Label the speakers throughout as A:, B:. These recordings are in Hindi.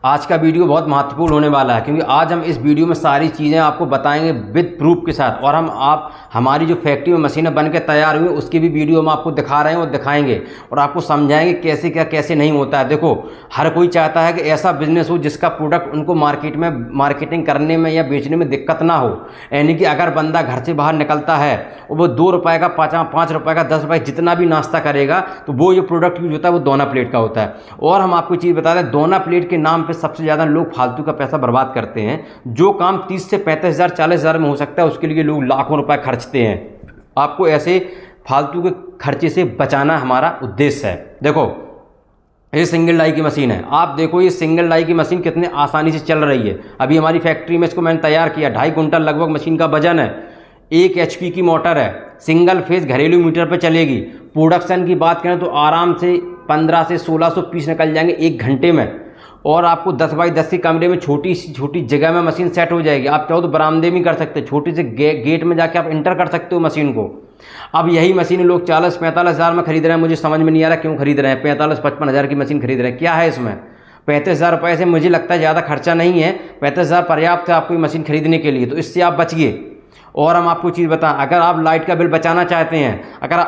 A: आज का वीडियो बहुत महत्वपूर्ण होने वाला है, क्योंकि आज हम इस वीडियो में सारी चीज़ें आपको बताएंगे विद प्रूफ के साथ। और हमारी जो फैक्ट्री में मशीनें बन के तैयार हुई उसकी भी वीडियो हम आपको दिखा रहे हैं और दिखाएंगे और आपको समझाएंगे कैसे क्या कैसे नहीं होता है। देखो, हर कोई चाहता है कि ऐसा बिजनेस हो जिसका प्रोडक्ट उनको मार्केट में मार्केटिंग करने में या बेचने में दिक्कत ना हो। यानी कि अगर बंदा घर से बाहर निकलता है और वो 2 रुपये का 5 रुपये का 10 रुपये जितना भी नाश्ता करेगा तो वो जो प्रोडक्ट यूज होता है वो दोना प्लेट का होता है। और हम आपको चीज़ बता दें, दोना प्लेट के नाम पे सबसे ज़्यादा लोग फालतू का पैसा बर्बाद करते हैं। जो काम 30 से 35 हज़ार 40 हज़ार में हो सकता है उसके लिए लोग लाखों रुपए खर्चते हैं। आपको ऐसे फालतू के खर्चे से बचाना हमारा उद्देश्य है। देखो, ये सिंगल डाई की मशीन है। आप देखो ये सिंगल डाई की मशीन कितने आसानी से चल रही है। अभी हमारी फैक्ट्री में इसको मैंने तैयार किया, 2.5 कुंटल लगभग मशीन का वजन है। 1 HP की मोटर है, सिंगल फेज घरेलू मीटर पर चलेगी। प्रोडक्शन की बात करें तो आराम से 1500 से 1600 पीस निकल जाएंगे 1 घंटे में। और आपको 10 बाई 10 के कमरे में छोटी सी छोटी जगह में मशीन सेट हो जाएगी। आप चाहो तो बरामदे में कर सकते हैं, छोटे से गेट में जाके आप इंटर कर सकते हो मशीन को। अब यही मशीन लोग 40-45 हज़ार में खरीद रहे हैं। मुझे समझ में नहीं आ रहा क्यों खरीद रहे हैं। 45-55 हज़ार की मशीन खरीद रहे हैं, क्या है इसमें? 35 हज़ार रुपये से मुझे लगता है ज़्यादा खर्चा नहीं है। 35 हज़ार पर्याप्त है आपको ये मशीन खरीदने के लिए, तो इससे आप बचिए। और हम आपको चीज़ बताएं, अगर आप लाइट का बिल बचाना चाहते हैं, अगर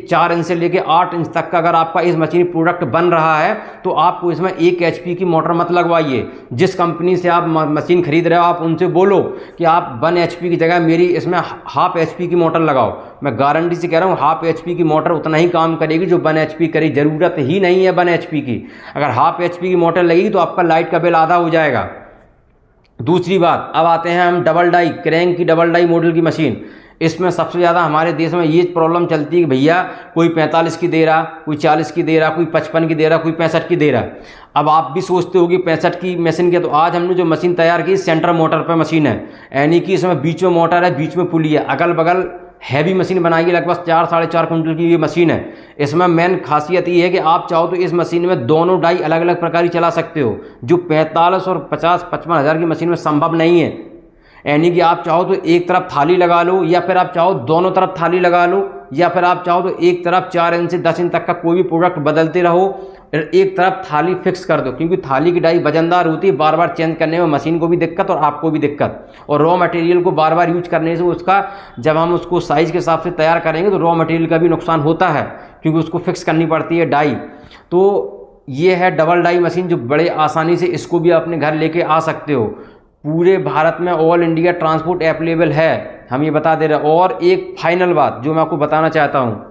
A: 4 इंच से लेकर 8 इंच तक का अगर आपका इस मशीन प्रोडक्ट बन रहा है तो आपको इसमें 1 HP की मोटर मत लगवाइए। जिस कंपनी से आप मशीन खरीद रहे हो आप उनसे बोलो कि आप 1 HP की जगह मेरी इसमें 1/2 HP की मोटर लगाओ। मैं गारंटी से कह रहा हूँ 1/2 HP की मोटर उतना ही काम करेगी जो 1 HP करेगी। ज़रूरत ही नहीं है 1 HP की। अगर 1/2 HP की मोटर लगेगी तो आपका लाइट का बिल आधा हो जाएगा। दूसरी बात, अब आते हैं हम डबल डाई क्रैंक की डबल डाई मॉडल की मशीन। इसमें सबसे ज़्यादा हमारे देश में ये प्रॉब्लम चलती है कि भैया कोई 45 की दे रहा, कोई 40 की दे रहा, कोई 55 की दे रहा, कोई 65 की दे रहा। अब आप भी सोचते हो कि 65 की मशीन के, तो आज हमने जो मशीन तैयार की सेंटर मोटर पर मशीन है। यानी कि इसमें बीच में मोटर है, बीच में पुली है, अगल बगल हैवी मशीन बनाएगी। लगभग 4-4.5 कुंटल की ये मशीन है। इसमें मेन खासियत ये है कि आप चाहो तो इस मशीन में दोनों डाई अलग अलग प्रकार की चला सकते हो, जो 45 और 50-55 हज़ार की मशीन में संभव नहीं है। यानी कि आप चाहो तो एक तरफ थाली लगा लो, या फिर आप चाहो दोनों तरफ थाली लगा लो, या फिर आप चाहो तो एक तरफ 4 इंच से 10 इंच तक का कोई भी प्रोडक्ट बदलते रहो, एक तरफ थाली फिक्स कर दो। क्योंकि थाली की डाई वजनदार होती है, बार बार चेंज करने में मशीन को भी दिक्कत और आपको भी दिक्कत। और रॉ मटेरियल को बार बार यूज करने से उसका, जब हम उसको साइज़ के हिसाब से तैयार करेंगे तो रॉ मटेरियल का भी नुकसान होता है, क्योंकि उसको फिक्स करनी पड़ती है डाई। तो ये है डबल डाई मशीन, जो बड़े आसानी से इसको भी अपने घर लेके आ सकते हो। पूरे भारत में ऑल इंडिया ट्रांसपोर्ट अवेलेबल है, हम ये बता दे रहे हैं। और एक फाइनल बात जो मैं आपको बताना चाहता हूँ,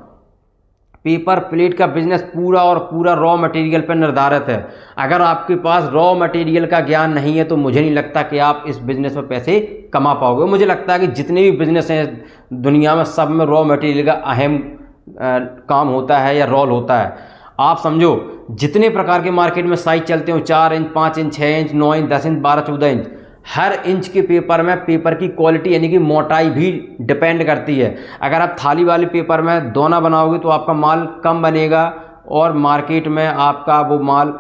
A: पेपर प्लेट का बिजनेस पूरा और पूरा रॉ मटेरियल पर निर्धारित है। अगर आपके पास रॉ मटेरियल का ज्ञान नहीं है तो मुझे नहीं लगता कि आप इस बिज़नेस में पैसे कमा पाओगे। मुझे लगता है कि जितने भी बिज़नेस हैं दुनिया में, सब में रॉ मटेरियल का अहम काम होता है या रोल होता है। आप समझो, जितने प्रकार के मार्केट में साइज चलते हो, 4 inch, 5 inch, 6 inch, 9 inch, 10 inch, 12-14 inch, हर इंच के पेपर में पेपर की क्वालिटी यानी कि मोटाई भी डिपेंड करती है। अगर आप थाली वाले पेपर में दोना बनाओगे तो आपका माल कम बनेगा और मार्केट में आपका वो माल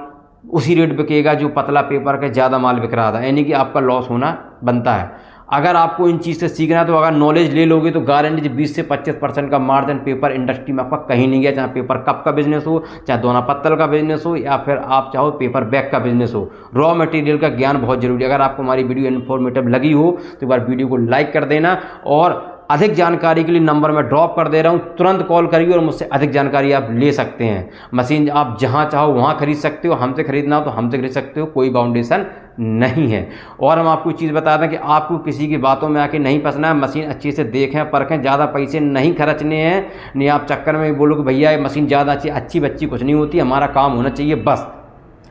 A: उसी रेट बिकेगा जो पतला पेपर का ज़्यादा माल बिक रहा था। यानी कि आपका लॉस होना बनता है। अगर आपको इन चीज़ से सीखना है तो अगर नॉलेज ले लोगे तो गारंटी 20 से 25% का मार्जिन पेपर इंडस्ट्री में आपका कहीं नहीं गया। चाहे पेपर कप का बिजनेस हो, चाहे दोना पत्तल का बिजनेस हो, या फिर आप चाहो पेपर बैग का बिजनेस हो, रॉ मटेरियल का ज्ञान बहुत जरूरी है। अगर आपको हमारी वीडियो इन्फॉर्मेटिव लगी हो तो एक बार वीडियो को लाइक कर देना। और अधिक जानकारी के लिए नंबर मैं ड्रॉप कर दे रहा हूँ, तुरंत कॉल करिए और मुझसे अधिक जानकारी आप ले सकते हैं। मशीन आप जहाँ चाहो वहाँ खरीद सकते हो, हमसे खरीदना हो तो हमसे खरीद सकते हो, कोई बाउंडेशन नहीं है। और हम आपको चीज़ बता दें कि आपको किसी की बातों में आके नहीं फंसना है। मशीन अच्छे से देखें परखें, ज़्यादा पैसे नहीं खर्चने हैं। नहीं आप चक्कर में बोलो कि भैया ये मशीन ज़्यादा अच्छी बच्ची कुछ नहीं होती, हमारा काम होना चाहिए बस।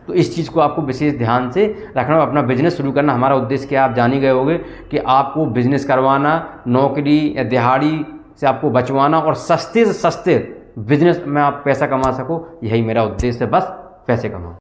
A: तो इस चीज़ को आपको विशेष ध्यान से रखना। अपना बिजनेस शुरू करना हमारा उद्देश्य क्या आप जान ही गए होंगे कि आपको बिजनेस करवाना, नौकरी या दिहाड़ी से आपको बचवाना और सस्ते से सस्ते बिजनेस में आप पैसा कमा सको, यही मेरा उद्देश्य है। बस पैसे कमाओ।